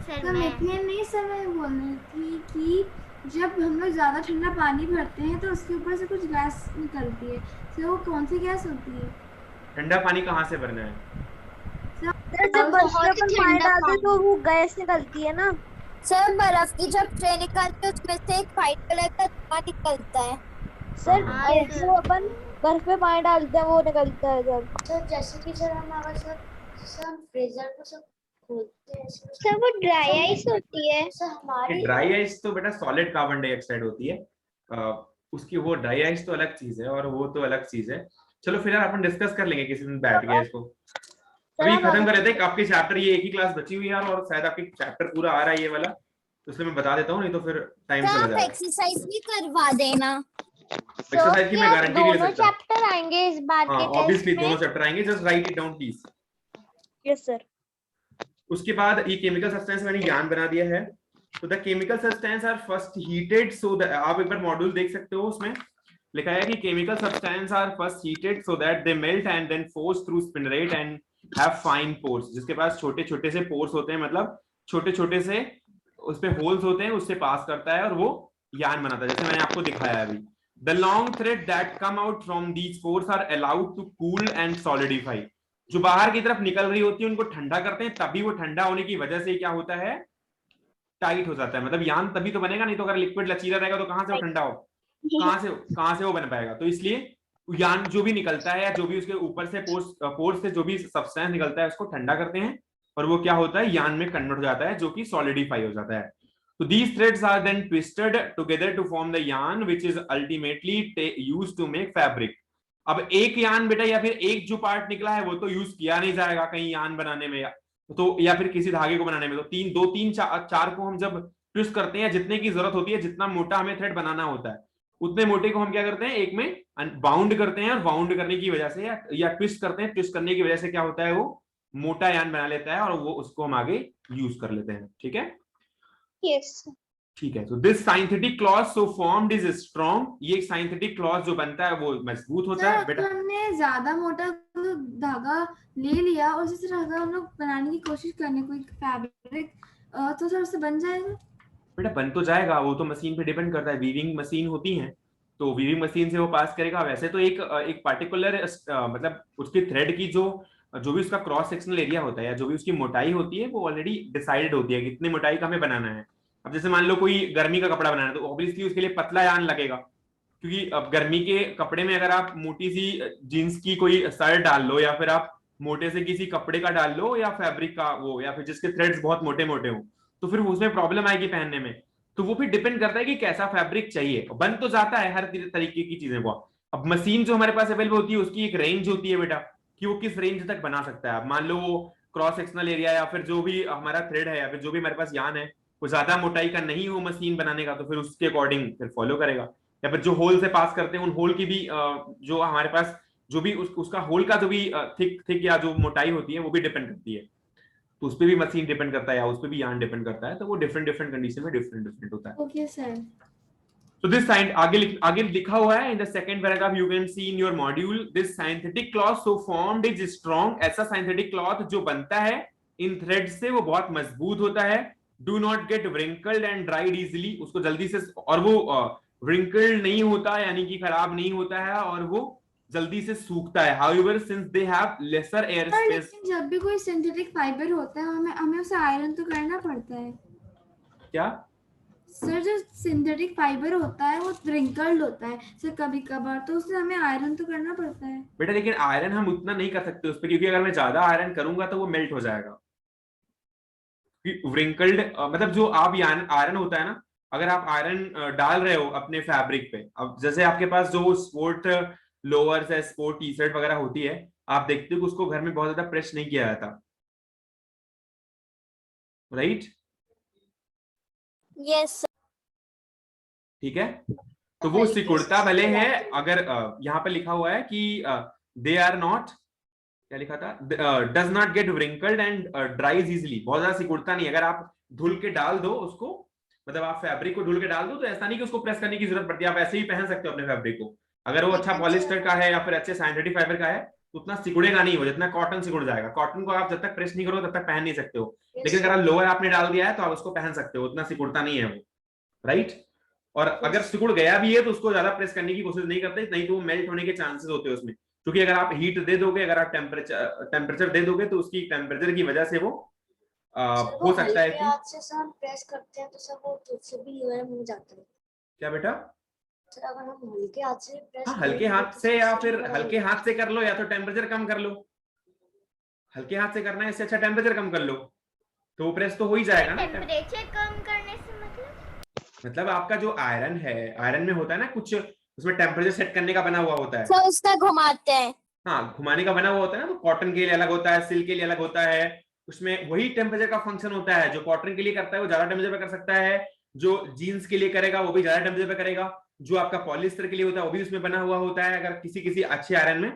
सर सर मैं मीथेन नहीं सर, मैं बोल रही थी कि जब हम लोग ज्यादा ठंडा पानी भरते हैं तो उसके ऊपर से कुछ गैस निकलती है। सर वो कौन सी गैस होती है? ठंडा पानी कहाँ से भरना है? सर जब बर्फ के बहुत ऊपर पानी ठंडा डालते हैं पानी। तो वो गैस निकलती है ना। सर बर्फ की जब ट्रे निकालते हैं उसमें से एक व्हाइट कलर का धुआं निकलता है। सर हाँ, जो अपन बर्फ में पानी डालते हैं वो निकलता है जब। सर जैसे कि सर हम अगर सर हम फ्रीजर को सब खोलते हैं सर वो ड्राई आइस होती है। सर हमारी ड्राई आइस तो बेटा सॉलिड कार्बन डाइऑक्साइड होती है, उसकी वो ड्राई आइस तो अलग चीज है और वो तो अलग चीज है। चलो फिर अपन डिस्कस कर लेंगे किसी दिन बैठ के इसको। अभी खत्म कर लेते हैं आपके चैप्टर, ये एक ही क्लास बची हुई है यार, और शायद आपके चैप्टर पूरा आ रहा है ये वाला, तो इसलिए मैं बता देता हूँ, नहीं तो फिर टाइम चला आप जाएगा। एक्सरसाइज भी करवा देना। एक्सरसाइज की मैं गारंटी नहीं ले दोनों सकता। चैप्टर आएंगे इस बार हाँ के टेस्ट ऑब्वियसली में। दोनों चैप्टर आएंगे, just right it down please. Yes sir. उसके बाद ये केमिकल सब्सटेंस मैंने ज्ञान बना दिया है। तो the chemical substance are first heated so that, आप एक बार मॉड्यूल देख सकते हो, उसमें लिखा है कि chemical substance are first heated so that they melt and then force through spinneret and have fine pores. जिसके पास छोटे छोटे से पोर्स होते हैं, मतलब छोटे छोटे से उसपे होल्स होते हैं, उससे पास करता है और वो यान बनाता है, जैसे मैंने आपको दिखाया अभी। The long thread that come out from these pores are allowed to cool and solidify. जो बाहर की तरफ निकल रही होती है उनको ठंडा करते हैं, तभी वो ठंडा होने की वजह से क्या होता है, टाइट हो जाता है। मतलब यान तभी तो बनेगा, नहीं तो अगर लिक्विड लचीला रहेगा तो कहां से वो ठंडा हो, कहां से वो बन पाएगा। तो इसलिए यान जो भी निकलता है या जो भी उसके ऊपर से पोर्स से जो भी सब्सटेंस निकलता है उसको ठंडा करते हैं और वो क्या होता है, यान में कन्वर्ट हो जाता है, जो कि सॉलिडिफाई हो जाता है। तो these threads are then twisted together to form the yarn which is ultimately used to make fabric। अब एक यान बेटा या फिर एक जो पार्ट निकला है वो तो यूज किया नहीं जाएगा कहीं यान बनाने में, या फिर किसी धागे को बनाने में। तो चार को हम जब ट्विस्ट करते हैं, जितने की जरूरत होती है, जितना मोटा हमें थ्रेड बनाना होता है, उतने मोटे को हम क्या करते हैं, एक में बाउंड करते हैं, और बाउंड करने की वजह से या ट्विस्ट करते हैं, ट्विस्ट करने की वजह से क्या होता है, वो मोटा यान बना लेता है और वो उसको हम आगे यूज कर लेते हैं। ठीक है, यस ठीक है। तो this synthetic cloth so formed is strong. ये साइंथेटिक क्लॉथ जो बनता है वो मजबूत होता है सर बेटा। हमने ज्यादा मोटा धागा ले लिया और उसी धागा हम लोग बनाने की कोशिश करने कोई फैब्रिक, तो सर उससे बन जाएगा बेटा? बन तो जाएगा, वो तो मशीन पे डिपेंड करता है, वीविंग मशीन होती है तो वीविंग मशीन से वो पास करेगा। वैसे तो एक पार्टिकुलर मतलब उसके थ्रेड की जो भी उसका क्रॉस सेक्शनल एरिया होता है या जो भी उसकी मोटाई होती है वो ऑलरेडी डिसाइडेड होती है कि कितनी मोटाई का हमें बनाना है। अब जैसे मान लो कोई गर्मी का कपड़ा बनाना है तो ऑब्वियसली उसके लिए पतला यान लगेगा, क्योंकि अब गर्मी के कपड़े में अगर आप मोटी सी जीन्स की कोई शर्ट डाल लो या फिर आप मोटे से किसी कपड़े का डाल लो या फैब्रिक का वो, या फिर जिसके थ्रेड्स बहुत मोटे मोटे हो, तो फिर उसमें प्रॉब्लम आएगी पहनने में। तो वो भी डिपेंड करता है कि कैसा फैब्रिक चाहिए। बन तो जाता है हर तरीके की चीजें को। अब मशीन जो हमारे पास अवेलेबल होती है उसकी एक रेंज होती है बेटा, कि वो किस रेंज तक बना सकता है। अब मान लो वो क्रॉस सेक्शनल एरिया या फिर जो भी हमारा थ्रेड है या फिर जो भी हमारे पास यान है वो ज्यादा मोटाई का नहीं हो मशीन बनाने का, तो फिर उसके अकॉर्डिंग फिर फॉलो करेगा। या फिर जो होल से पास करते हैं उन होल की भी जो हमारे पास जो भी उसका होल का जो भी थिक या जो मोटाई होती है वो भी डिपेंड करती है, तो उस पर भी मशीन डिपेंड करता है या उस पर भी यान डिपेंड करता है। तो वो डिफरेंट कंडीशन में डिफरेंट होता है। Okay sir. So this आगे लिखा हुआ है in the second paragraph you can see in your module, this synthetic cloth so formed is strong। ऐसा synthetic cloth जो बनता है इन thread से वो बहुत मजबूत होता है। Do not get wrinkled and dried easily। उसको जल्दी से, और वो wrinkled नहीं होता यानी कि खराब नहीं होता है, और वो जल्दी से सूखता है। However since they have lesser air sir space। लेकिन जब भी कोई सिंथेटिक फाइबर होता है हमें उसे आयरन तो करना पड़ता है। क्या सर जो सिंथेटिक फाइबर होता है वो रिंकल्ड होता है सर कभी कभार, तो उससे हमें आयरन तो करना पड़ता है बेटा, लेकिन आयरन हम उतना नहीं कर सकते उस पर, क्योंकि अगर मैं ज्यादा आयरन करूंगा तो वो मेल्ट हो जाएगा। व्रिंकल्ड मतलब जो आप आयरन होता है ना, अगर आप आयरन डाल रहे हो अपने फैब्रिक पे, अब जैसे आपके पास जो स्पोर्ट लोअर्स है, स्पोर्ट टी शर्ट वगैरह होती है, आप देखते हो कि उसको घर में बहुत ज्यादा प्रेस नहीं किया जाता, राइट? यस ठीक है, तो वो सिकुड़ता भले है। अगर यहाँ पे लिखा हुआ है कि दे आर नॉट, क्या लिखा था, does not get wrinkled and dries easily. बहुत ज्यादा सिकुड़ता नहीं। अगर आप धुल के डाल दो उसको, मतलब आप फैब्रिक को धुल के डाल दो, तो ऐसा नहीं कि उसको प्रेस करने की जरूरत पड़ती है, आप ऐसे ही पहन सकते हो अपने फैब्रिक को। अगर वो अच्छा पॉलिस्टर का है या फिर अच्छे साइंथेटिक फाइबर का है तो उतना सिकुड़ेगा नहीं वो, जितना कॉटन सिकुड़ जाएगा। कॉटन को आप जब तक प्रेस नहीं करोगे तब तक पहन नहीं सकते हो, लेकिन अगर आप लोअर आपने डाल दिया है तो आप उसको पहन सकते हो, उतना सिकुड़ता नहीं है वो, राइट? और अगर सिकुड़ गया भी है तो उसको ज्यादा प्रेस करने की कोशिश नहीं करते, नहीं तो वो मेल्ट होने के चांसेस होते हैं उसमें। क्योंकि अगर आप हीट दे दोगे, अगर आप टेम्परेचर दे दोगे तो उसकी टेम्परेचर की वजह से वो हो सकता है कि हाथ से सर हम प्रेस करते हैं तो सर वो खुद से भी गर्म हो जाता है। क्या बेटा? सर अगर हम हल्के हाथ से प्रेस हाँ, हल्के करेंगे हाथ तो से सर या उससे फिर भी गर्म हल्के हो हाथ से कर लो, या तो टेम्परेचर कम कर लो। हल्के हाथ से करना है, इससे अच्छा टेम्परेचर कम कर लो, तो वो प्रेस तो हो ही जाएगा ना। टेम्परेचर कम करने से मतलब आपका जो आयरन है, आयरन में होता है ना कुछ, उसमें टेम्परेचर सेट करने का बना हुआ होता है। तो उसका घुमाते हैं। हाँ, घुमाने का बना हुआ होता है ना, तो कॉटन के लिए अलग होता है, सिल्क के लिए अलग होता है, उसमें वही टेम्परेचर का फंक्शन होता है। जो कॉटन के लिए करता है वो ज्यादा टेम्परेचर पे कर सकता है, जो जीन्स के लिए करेगा वो भी ज्यादा टेम्परेचर पे करेगा, जो आपका पॉलिस्टर के लिए होता है वो भी उसमें बना हुआ होता है। अगर किसी किसी अच्छे आयरन में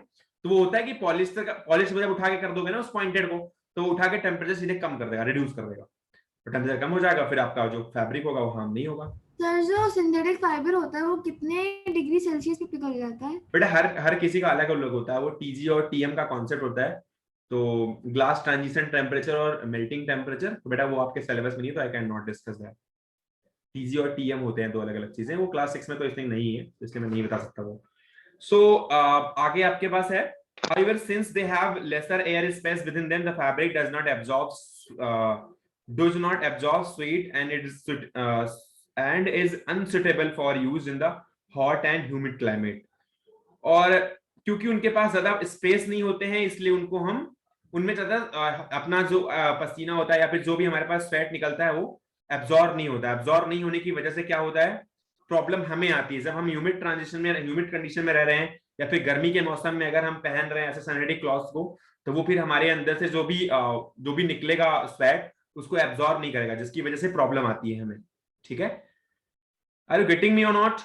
तो वो होता है कि पॉलिस्टर का, पॉलिश जब उठा के कर दोगे ना उस पॉइंटेड को, तो वो उठा के टेम्परेचर सीधे कम कर देगा, रिड्यूस कर देगा, तो टेम्परेचर कम हो जाएगा, फिर आपका जो फैब्रिक होगा वो हार्म नहीं होगा। सर जो सिंथेटिक फाइबर होता है वो कितने डिग्री सेल्सियस पे पिघल जाता है? बेटा हर किसी का अलग अलग होता है, वो टीजी और टीएम का कॉन्सेप्ट होता है। तो ग्लास ट्रांजिशन टेम्परेचर और मेल्टिंग टेम्परेचर, तो बेटा वो आपके सिलेबस में नहीं है, तो I can not discuss that. TG और टीएम होते हैं दो अलग अलग चीजें, वो क्लास 6 में तो इसलिए नहीं है, इसलिए मैं नहीं बता सकता वो। सो आगे आपके पास है, however since they have lesser air space within them, the fabric does not absorb sweat and is unsuitable for use in the hot and humid climate। और क्योंकि उनके पास ज्यादा स्पेस नहीं होते हैं, इसलिए उनको हम उनमें ज्यादा अपना जो पसीना होता है या फिर जो भी हमारे पास स्वेट निकलता है वो एब्जॉर्ब नहीं होता। एब्जॉर्ब नहीं होने की वजह से क्या होता है, प्रॉब्लम हमें आती है। जब हम ह्यूमिड कंडीशन में रह रहे हैं या फिर गर्मी के मौसम में अगर हम पहन रहे हैं ऐसे सिंथेटिक क्लॉथ्स को, तो वो फिर हमारे अंदर से जो भी निकलेगा स्वेट उसको एब्जॉर्ब नहीं करेगा, जिसकी वजह से प्रॉब्लम आती है हमें। ठीक है, आर यू गेटिंग मी और नॉट?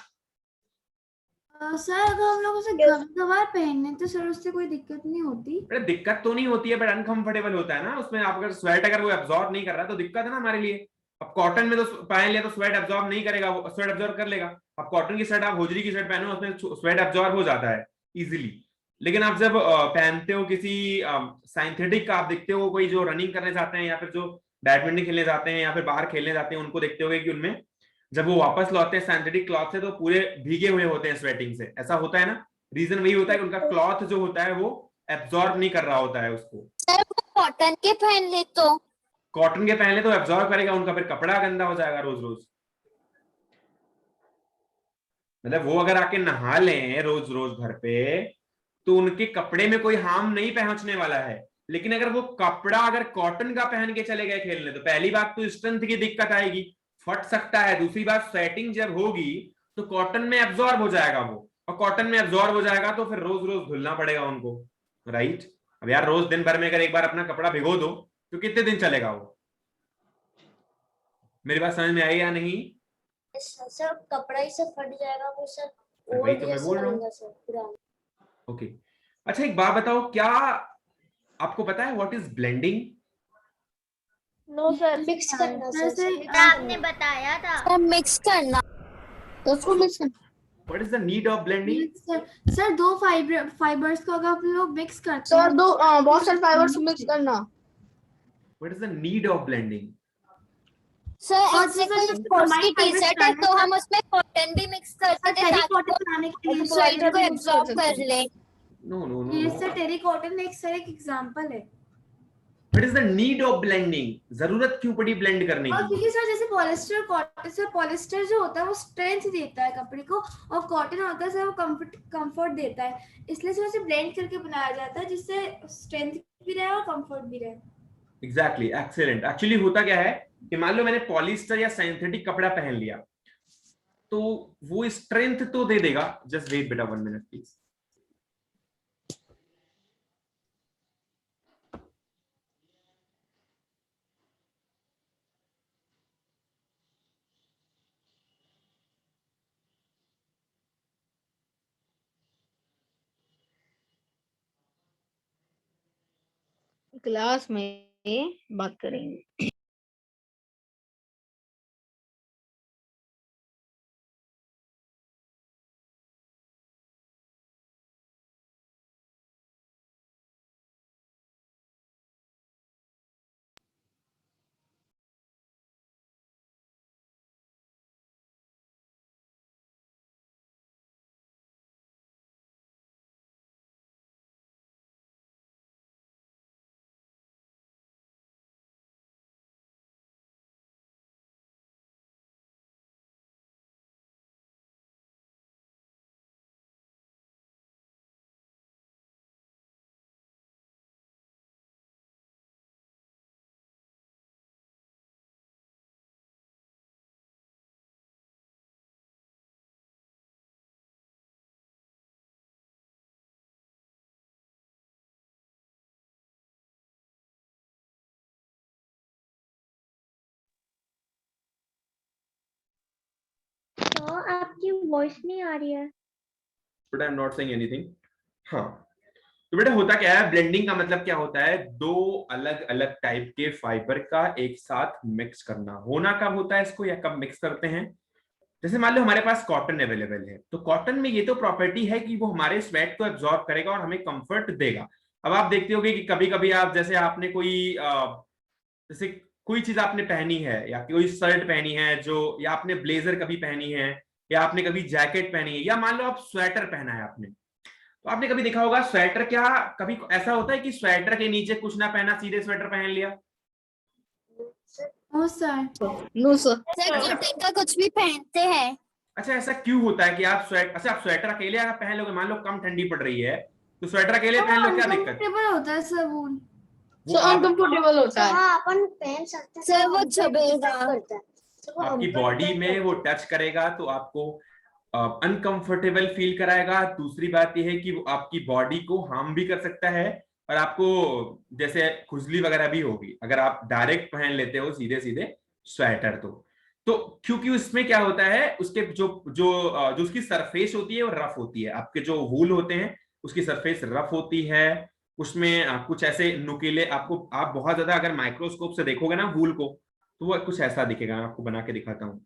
सर अगर हम लोग उसे गवार पहनने तो सर उससे कोई दिक्कत नहीं होती? बट दिक्कत तो नहीं होती है, बट अनकंफर्टेबल होता है ना उसमें। आप अगर स्वेट अगर वो एब्जॉर्ब नहीं कर रहा तो दिक्कत है ना हमारे लिए। अब कॉटन में तो पहन लिया तो स्वेट एब्जॉर्ब नहीं करेगा, वो स्वेट एब्जॉर्ब कर लेगा। अब कॉटन की शर्ट, आप होजरी की शर्ट पहनो, उसमें स्वेट एब्जॉर्ब हो जाता है इजीली। लेकिन आप जब पहनते हो किसी सिंथेटिक का, आप देखते हो कोई जो रनिंग करने जाते हैं या फिर जो बैडमिंटन खेलने जाते हैं या फिर बाहर खेलने जाते हैं, उनको देखते हो कि उनमें जब वो वापस लौटते हैं सिंथेटिक क्लॉथ से तो पूरे भीगे हुए होते हैं स्वेटिंग से। ऐसा होता है ना, रीजन वही होता है कि उनका क्लॉथ जो होता है वो एब्जॉर्ब नहीं कर रहा होता है उसको। सर वो कॉटन के पहन ले तो कॉटन के पहले तो एब्जॉर्ब करेगा उनका, फिर कपड़ा गंदा हो जाएगा रोज रोज। मतलब वो अगर आके नहा लें रोज रोज घर पे तो उनके कपड़े में कोई हार्म नहीं पहुंचने वाला है। लेकिन अगर वो कपड़ा अगर कॉटन का पहन के चले गए खेलने, तो पहली बात तो स्ट्रेंथ की दिक्कत आएगी, फट सकता है। दूसरी बात, स्वेटिंग जब होगी तो कॉटन में एब्जॉर्ब हो जाएगा वो, और कॉटन में एब्जॉर्ब हो जाएगा तो फिर रोज रोज धुलना पड़ेगा उनको, राइट? अब यार रोज दिन भर में अगर एक बार अपना कपड़ा भिगो दो तो कितने दिन चलेगा वो? मेरी बात समझ में आई या नहीं? सर कपड़ा ही सब फट जाएगा वो सर, वही तो मैं बोल रहा हूँ। सर पूरा। ओके, अच्छा एक बात बताओ, क्या आपको पता है what is blending? No sir. Mix करना सर, आपने बताया था। मिक्स करना। तो उसको मिक्स कर। What is the need of blending? Sir दो फाइबर्स को अगर आप लोग मिक्स करते सर हैं दो बहुत सारे फाइबर्स मिक्स करना। What is the need of blending? Sir और ऐसे सर कोई जैसे स्पोर्ट्स की हमारी टी शर्ट है तो हम उसमें कॉटन भी मिक्स कर सकते हैं ताकि टेरिकॉटन वो बनाने के लिए स्वेट को एब्जॉर्ब कर ले। नो नो नो ये नो, सर टेरिकॉटन एक सर एक एग्जांपल है। What is the need of blending? जरूरत क्यों पड़ी ब्लेंड करने और की? क्योंकि सर जैसे पॉलिस्टर कॉटन, सर पॉलिस्टर जो होता है वो स्ट्रेंथ देता है कपड़े को, और कॉटन होता है सर वो कंफर्ट देता है, इसलिए सर उसे ब्लेंड करके बनाया जाता है जिससे स्ट्रेंथ भी रहे और कंफर्ट भी रहे। Exactly, excellent. एक्चुअली होता क्या है कि मान लो मैंने पॉलिस्टर या सिंथेटिक कपड़ा पहन लिया तो वो स्ट्रेंथ तो दे देगा। जस्ट वेट बेटा, 1 मिनट प्लीज। क्लास में बात करेंगे। आपकी वॉइस नहीं आ रही है। But I am not saying anything. हाँ, तो बेटा होता क्या है, ब्लेंडिंग का मतलब क्या होता है, दो अलग अलग टाइप के फाइबर का एक साथ मिक्स करना। होना कब होता है इसको, या कब मिक्स करते हैं, जैसे मान लो हमारे पास कॉटन अवेलेबल है, तो कॉटन में ये तो प्रॉपर्टी है कि वो हमारे स्वेट को एब्जॉर्ब करेगा और हमें कंफर्ट देगा। अब आप देखते होगे कि कभी कभी आप, जैसे आपने जैसे कोई चीज आपने पहनी है, या कोई शर्ट पहनी है जो, या आपने ब्लेजर कभी पहनी है, या आपने कभी जैकेट पहनी है, या मान लो आप स्वेटर पहना है आपने, तो आपने कभी देखा होगा स्वेटर, क्या कभी ऐसा होता है कि स्वेटर के नीचे कुछ ना पहना, सीधे स्वेटर पहन लिया? No sir. No sir. Sir cotton का कुछ भी पहनते हैं। अच्छा, ऐसा क्यों होता है कि आप आप स्वेटर अकेले अगर पहन लोगे, मान लो कम ठंडी पड़ रही है तो स्वेटर अकेले पहन लो, क्या दिक्कत? अनकंफर्टेबल होता है सर वो। अनकंफर्टेबल होता है। हाँ अपन पहन सकते हैं सर वो चुभेगा। आपकी बॉडी में वो टच करेगा तो आपको अनकंफर्टेबल फील कराएगा। दूसरी बात यह है कि वो आपकी बॉडी को हार्म भी कर सकता है, और आपको जैसे खुजली वगैरह भी होगी अगर आप डायरेक्ट पहन लेते हो सीधे सीधे स्वेटर। तो क्योंकि उसमें क्या होता है, उसके जो उसकी सरफेस होती है वो रफ होती है। आपके जो वूल होते हैं उसकी सरफेस रफ होती है, उसमें कुछ ऐसे नुकीले, आप बहुत ज्यादा अगर माइक्रोस्कोप से देखोगे ना वूल को, तो वो कुछ ऐसा दिखेगा। मैं आपको बना के दिखाता हूँ।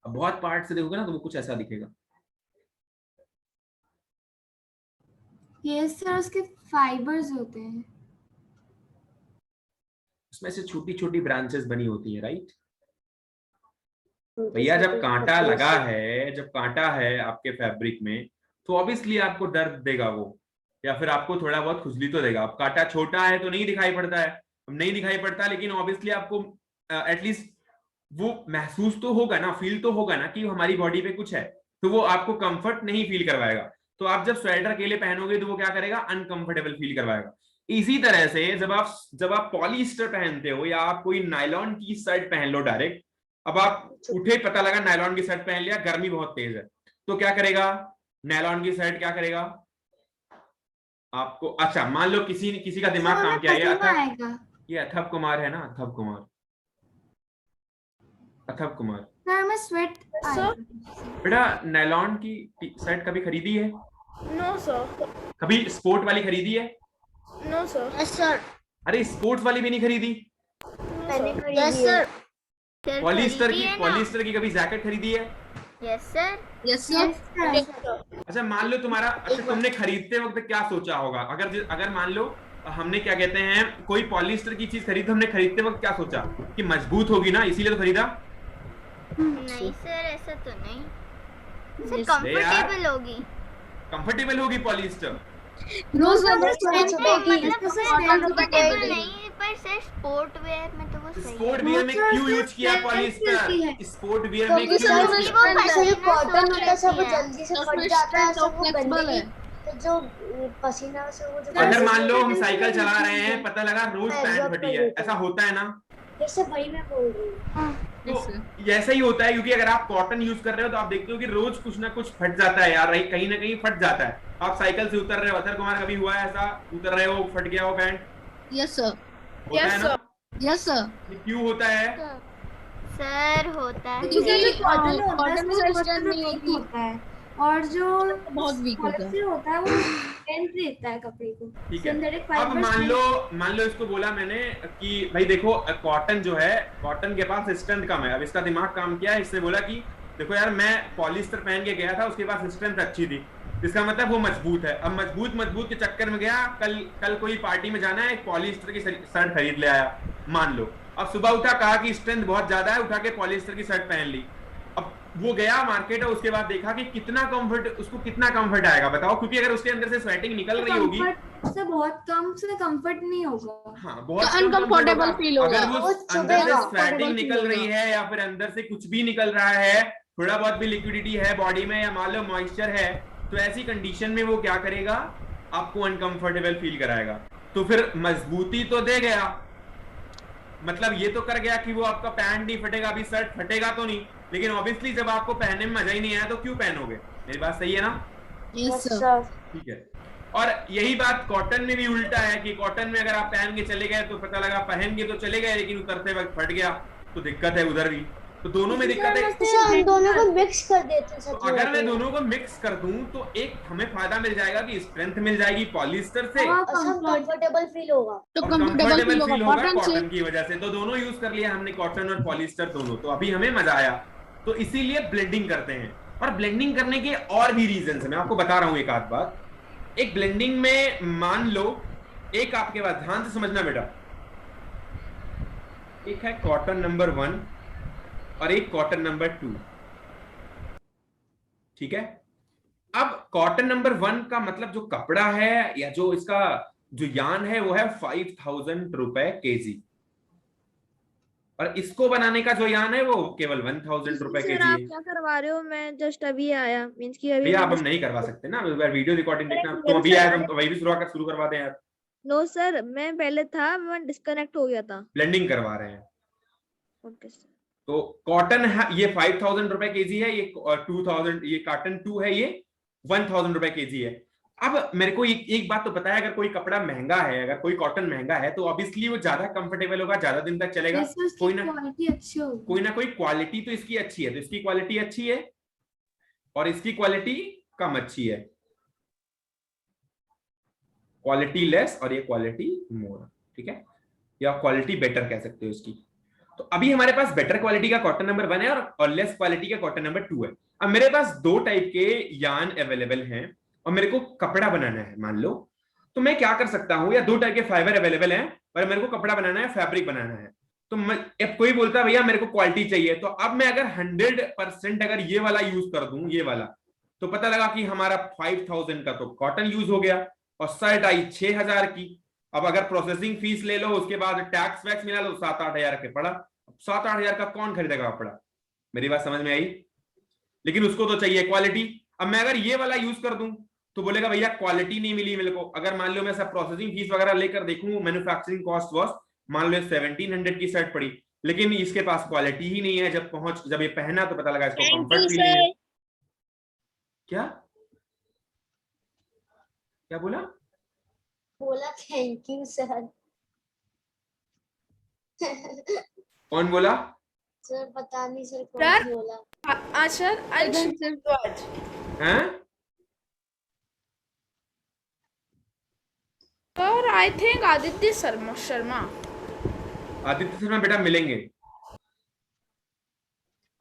बहुत पार्ट से देखोगे ना तो वो कुछ ऐसा दिखेगा। यस सर, उसके फाइबर्स होते हैं, उसमें से छोटी छोटी ब्रांचेस बनी होती है, राइट भैया? जब कांटा लगा है, जब कांटा है आपके फैब्रिक में, तो ऑब्वियसली आपको दर्द देगा वो, या फिर आपको थोड़ा बहुत खुजली तो देगा। अब कांटा छोटा है तो नहीं दिखाई पड़ता है, नहीं दिखाई पड़ता, लेकिन ऑब्वियसली आपको एटलीस्ट वो महसूस तो होगा ना, फील तो होगा ना कि हमारी बॉडी पे कुछ है, तो वो आपको कंफर्ट नहीं फील करवाएगा। तो आप जब स्वेटर अकेले पहनोगे तो वो क्या करेगा, अनकंफर्टेबल फील करवाएगा। इसी तरह से जब आप पॉलिएस्टर पहनते हो, या आप कोई नायलॉन की शर्ट पहन लो डायरेक्ट, अब आप उठे, पता लगा नायलॉन की शर्ट पहन लिया, गर्मी बहुत तेज है, तो क्या करेगा नायलॉन की शर्ट, क्या करेगा आपको? अच्छा, मान लो किसी का दिमाग काम किया, ये अथर्व कुमार है ना, अथर्व कुमार सर मैं स्वेट बेटा नायलॉन की शर्ट कभी खरीदी है? No sir. कभी स्पोर्ट वाली खरीदी है? No sir. Yes sir. अरे स्पोर्ट्स वाली भी नहीं खरीदी? मैंने खरीदी है। Yes sir. पॉलिएस्टर की कभी जैकेट खरीदी है? Yes sir. Yes sir. अच्छा, मान लो तुमने खरीदते वक्त क्या सोचा होगा? अगर मान लो हमने क्या कहते हैं कोई पॉलिएस्टर की चीज खरीदी, हमने खरीदते वक्त क्या सोचा कि मजबूत होगी ना, इसीलिए तो खरीदा? नहीं सर, ऐसा तो नहीं सर, कंफर्टेबल होगी। कंफर्टेबल होगी पॉलिएस्टर? No sir. कंफर्टेबल नहीं, पर सर स्पोर्ट वेयर में तो वो सही है। स्पोर्ट वियर में क्यों यूज किया पॉलिएस्टर? स्पोर्ट वियर में क्यों सर यूज किया? कॉटन होता है सब जल्दी से फट जाता है, सब वो गंदगी, तो जो पसीना से वो जो अगर मान लो हम साइकिल चला रहे हैं, पता लगा रोज पैंट फटी है, ऐसा होता है ना? जैसे भाई मैं बोल रही हूँ तो ऐसा ही होता है, क्योंकि अगर आप कॉटन यूज कर रहे हो तो आप देखते हो कि रोज कुछ ना कुछ फट जाता है यार, कहीं ना कहीं फट जाता है। आप साइकिल से उतर रहे हो, अथर्व कुमार कभी हुआ है ऐसा, उतर रहे हो फट गया हो pant? Yes sir. Yes sir. Yes sir. क्यों होता है सर? होता है क्योंकि कॉटन कॉटन में स्ट्रेंथ नहीं होती है, और जो बहुत वीक होता है। होता है वो स्ट्रेंथ देता है कपड़े को। ठीक है। सिंथेटिक अब फाइबर मान लो इसको बोला मैंने कि भाई देखो कॉटन जो है, कॉटन के पास स्ट्रेंथ कम है। अब इसका दिमाग काम किया है, इससे बोला कि देखो यार मैं पॉलिएस्टर पहन के गया था, उसके पास स्ट्रेंथ अच्छी थी, इसका मतलब वो मजबूत है। अब मजबूत के चक्कर में गया, कल कोई पार्टी में जाना है, एक पॉलिएस्टर की शर्ट खरीद ले आया मान लो। अब सुबह उठा, कहा कि स्ट्रेंथ बहुत ज्यादा है, उठा के पॉलिएस्टर की शर्ट पहन ली। अब वो गया मार्केट और उसके बाद देखा कि उसको कितना कंफर्ट आएगा बताओ, क्योंकि अगर उसके अंदर से स्वेटिंग निकल रही होगी से बहुत कम से कंफर्ट नहीं होगा। हाँ, बहुत अनकंफर्टेबल फील होगा। अगर वो अंदर से स्वेटिंग निकल रही है, या फिर अंदर से कुछ भी निकल रहा है, थोड़ा बहुत भी लिक्विडिटी है बॉडी में, या मान लो मॉइस्चर है, तो ऐसी कंडीशन में वो क्या करेगा, आपको अनकंफर्टेबल फील कराएगा। तो फिर मजबूती तो दे गया, मतलब ये तो कर गया कि वो आपका पैंट नहीं फटेगा, अभी शर्ट फटेगा तो नहीं, लेकिन ऑब्वियसली जब आपको पहनने में मजा ही नहीं आया तो क्यों पहनोगे? मेरी बात सही है ना? Yes sir. ठीक है। और यही बात कॉटन में भी उल्टा है कि कॉटन में अगर आप पहन के चले गए तो पता लगा पहन के तो चले गए, लेकिन उतरते वक्त फट गया तो दिक्कत है उधर भी। तो दोनों में दिक्कत है। सर हम दोनों को मिक्स कर देते हैं। तो अगर मैं दोनों को मिक्स कर दूं तो एक हमें फायदा मिल जाएगा कि स्ट्रेंथ मिल जाएगी पॉलिएस्टर से, कंफर्टेबल फील होगा। तो कंफर्टेबल फील फील होगा होगा कॉटन की वजह से। तो दोनों यूज कर लिया हमने, कॉटन और पॉलिएस्टर दोनों। तो अभी हमें मजा आया, तो इसीलिए ब्लेंडिंग करते हैं। और ब्लेंडिंग करने के और भी रीजन है, मैं आपको बता रहा हूं एक आध बात। एक ब्लेंडिंग में मान लो, एक आपके पास ध्यान से समझना बेटा, एक है कॉटन नंबर 1 और एक कॉटन नंबर 2, ठीक है। अब कॉटन नंबर 1 का मतलब जो कपड़ा है या जो इसका जो यान है वो है 5000 रुपए केजी, और इसको बनाने का जो यान है वो केवल 1000 रुपए केजी है। आप क्या करवा रहे हो? मैं जस्ट अभी आया, मींस कि अभी भैया आप हम नहीं करवा सकते ना, वीडियो रिकॉर्डिंग देखना। तुम अभी आए तो वही भी शुरू करवा दें यार। नो सर, मैं पहले था, मैं डिस्कनेक्ट हो गया था। ब्लेंडिंग करवा रहे हैं। Okay sir. तो कॉटन है ये 5000 रुपए केजी है, ये 2000, ये कॉटन 2 है, ये 1000 रुपए केजी है। अब मेरे को एक बात तो पता है, अगर कोई कपड़ा महंगा है, अगर कोई कॉटन महंगा है तो ऑब्वियसली वो ज्यादा कंफर्टेबल होगा, ज्यादा दिन तक चलेगा, कोई ना कोई क्वालिटी तो इसकी अच्छी है। तो इसकी क्वालिटी अच्छी है और इसकी क्वालिटी कम अच्छी है, क्वालिटी लेस और ये क्वालिटी मोर, ठीक है, या क्वालिटी बेटर कह सकते हो इसकी। तो अभी हमारे पास बेटर क्वालिटी का कॉटन नंबर 1 है और लेस क्वालिटी का कॉटन नंबर 2 है। अब मेरे पास 2 टाइप के यान अवेलेबल हैं और मेरे को कपड़ा बनाना है मान लो, तो मैं क्या कर सकता हूं, या 2 टाइप के फाइबर अवेलेबल हैं पर मेरे को कपड़ा बनाना है, फैब्रिक बनाना है। तो अब कोई बोलता है भैया मेरे को क्वालिटी चाहिए, तो अब मैं अगर 100% अगर ये वाला यूज कर दूं, ये वाला, तो पता लगा कि हमारा 5000 का तो कॉटन यूज हो गया और शर्ट आई 6000 की। अब अगर प्रोसेसिंग फीस ले लो, उसके बाद टैक्स वैक्स मिला लो, 7-8 हजार के पड़ा। 7-8 हजार का कौन खरीदेगा कपड़ा? मेरी बात समझ में आई? लेकिन उसको तो चाहिए क्वालिटी। अब मैं अगर ये वाला यूज कर दूं तो बोलेगा भैया क्वालिटी नहीं मिली मेरे को। अगर मान लो मैं सब प्रोसेसिंग फीस वगैरह लेकर देखूं, मैन्युफैक्चरिंग कॉस्ट वॉस्ट मान लो 1700 की शर्ट पड़ी, लेकिन इसके पास क्वालिटी ही नहीं है। जब ये पहना तो पता लगा इसको कंफर्ट फील नहीं है। क्या क्या बोला थैंक यू सर। कौन बोला? सर पता नहीं सर कौन बोला। Sir I think Aditya Sharma. Aditya Sharma बेटा मिलेंगे,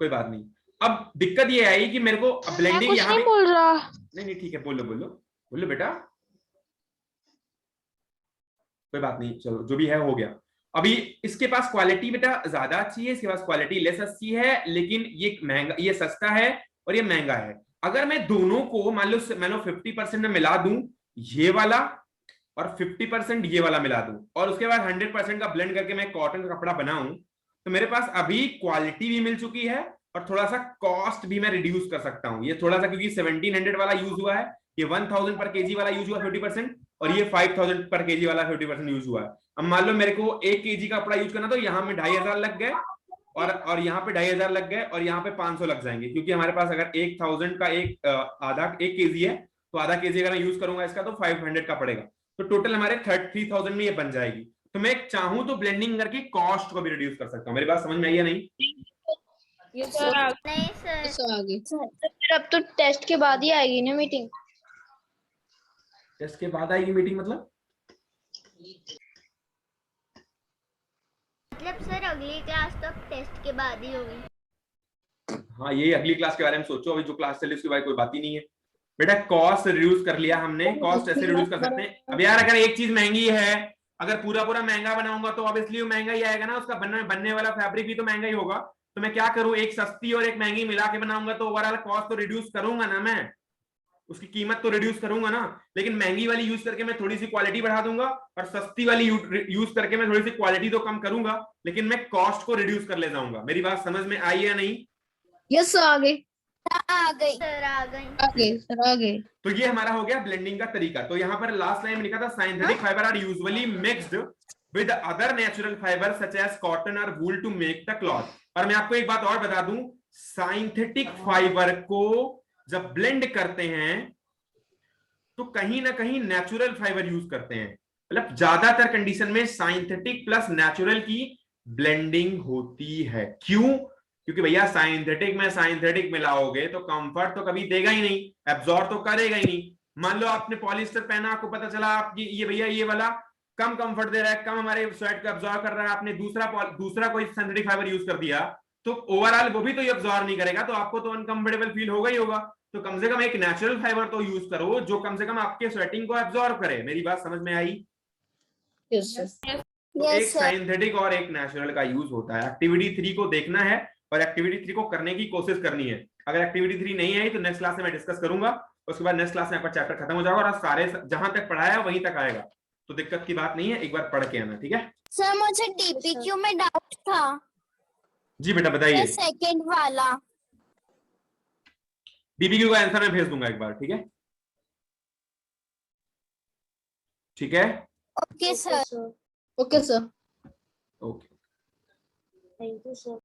कोई बात नहीं। अब दिक्कत ये आई कि मेरे को ब्लेंडिंग यहाँ बोल रहा। नहीं ठीक है, बोलो बेटा, कोई बात नहीं, चलो जो भी है हो गया। अभी इसके पास क्वालिटी बेटा ज्यादा अच्छी है, इसके पास क्वालिटी लेस अच्छी है, लेकिन ये महंगा, ये सस्ता है और ये महंगा है। अगर मैं दोनों को मान लो 50% में मिला दूं ये वाला और 50% ये वाला मिला दूं और उसके बाद 100% का ब्लेंड करके मैं कॉटन का कपड़ा बनाऊं, तो मेरे पास अभी क्वालिटी भी मिल चुकी है और थोड़ा सा कॉस्ट भी मैं रिड्यूस कर सकता हूं। ये थोड़ा सा, क्योंकि 1700 वाला यूज हुआ है, ये 1000 पर केजी वाला यूज हुआ 50%, और ये 5000 पर केजी वाला 50% यूज हुआ है। अब मान लो मेरे को 1 केजी का कपड़ा यूज करना, तो यहाँ में 2500 लग गए और यहाँ पे 2500 लग गए और यहाँ पे 500 लग जाएंगे, क्योंकि हमारे पास अगर 1000 का एक केजी है तो आधा केजी अगर मैं यूज करूंगा इसका तो 500 का पड़ेगा, तो टोटल हमारे 3000 में ये बन जाएगी। तो मैं चाहूं तो ब्लेंडिंग करके कॉस्ट को भी रिड्यूस कर सकता हूँ। मेरी बात समझ में आई या नहीं? नहीं सर। फिर अब तो टेस्ट के बाद ही आएगी ना मीटिंग? टेस्ट के बाद आएगी मीटिंग मतलब सर अगली क्लास तो टेस्ट के बाद ही होगी। हाँ, ये अगली क्लास के बारे में सोचो, अभी जो क्लास चल रही उसके बारे में कोई बात ही नहीं है बेटा। कॉस्ट रिड्यूस कर लिया हमने, कॉस्ट ऐसे रिड्यूस कर सकते हैं। अब यार अगर एक चीज महंगी है, अगर पूरा महंगा बनाऊंगा तो ऑब्वियसली वो महंगा ही आएगा ना, उसका बनने वाला फैब्रिक भी तो महंगा ही होगा। तो मैं क्या करूं, एक सस्ती और एक महंगी मिला के बनाऊंगा तो ओवरऑल कॉस्ट तो रिड्यूस करूंगा ना, मैं उसकी कीमत तो रिड्यूस करूंगा ना। लेकिन महंगी वाली यूज करके मैं थोड़ी सी क्वालिटी बढ़ा दूंगा और सस्ती वाली यूज करके मैं थोड़ी सी क्वालिटी तो कम करूंगा, लेकिन मैं कॉस्ट को रिड्यूस कर ले जाऊंगा। मेरी बात समझ में आई या नहीं? यस सर, आ गई। तो ये हमारा हो गया ब्लेंडिंग का तरीका। तो यहाँ पर लास्ट लाइन में लिखा था synthetic fibre are usually mixed with other natural fibre such as cotton और wool to make the cloth. और मैं आपको एक बात और बता दूं, सिंथेटिक फाइबर को जब ब्लेंड करते हैं तो कहीं ना कहीं नेचुरल फाइबर यूज करते हैं। मतलब ज्यादातर कंडीशन में सिंथेटिक प्लस नेचुरल की ब्लेंडिंग होती है। क्यों? क्योंकि भैया साइंथेटिक में लाओगे तो कंफर्ट तो कभी देगा ही नहीं, एब्जॉर्ब तो करेगा ही नहीं। मान लो आपने पॉलिस्टर पहना, आपको पता चला आपकी ये भैया ये वाला कम कंफर्ट दे रहा है, कम हमारे स्वेट को एब्जॉर्ब कर रहा है, आपने दूसरा कोई सिंथेटिक फाइबर यूज कर दिया, तो ओवरऑल वो भी तो एब्जॉर्ब नहीं करेगा, तो आपको तो अनकंफर्टेबल फील होगा ही होगा। तो कम से कम एक नेचुरल फाइबर तो यूज करो जो कम से कम आपके स्वेटिंग को एब्जॉर्ब करे। मेरी बात समझ में आई? Yes sir. तो एक साइंथेटिक और एक नेचुरल का यूज होता है। एक्टिविटी 3 को देखना है और एक्टिविटी 3 को करने की कोशिश करनी है। अगर एक्टिविटी 3 नहीं आई तो नेक्स्ट क्लास में मैं डिस्कस करूंगा, उसके बाद नेक्स्ट क्लास में आपका चैप्टर खत्म हो जाएगा और सारे जहां तक पढ़ाया वहीं तक आएगा, तो दिक्कत की बात नहीं है, एक बार पढ़ के आना, ठीक है? सर मुझे डीपीक्यू में डाउट था। जी बेटा बताइए। सेकंड वाला डीपीक्यू का आंसर मैं भेज दूंगा एक बार, ठीक है? ठीक है, okay sir. Okay sir. Okay. Thank you sir.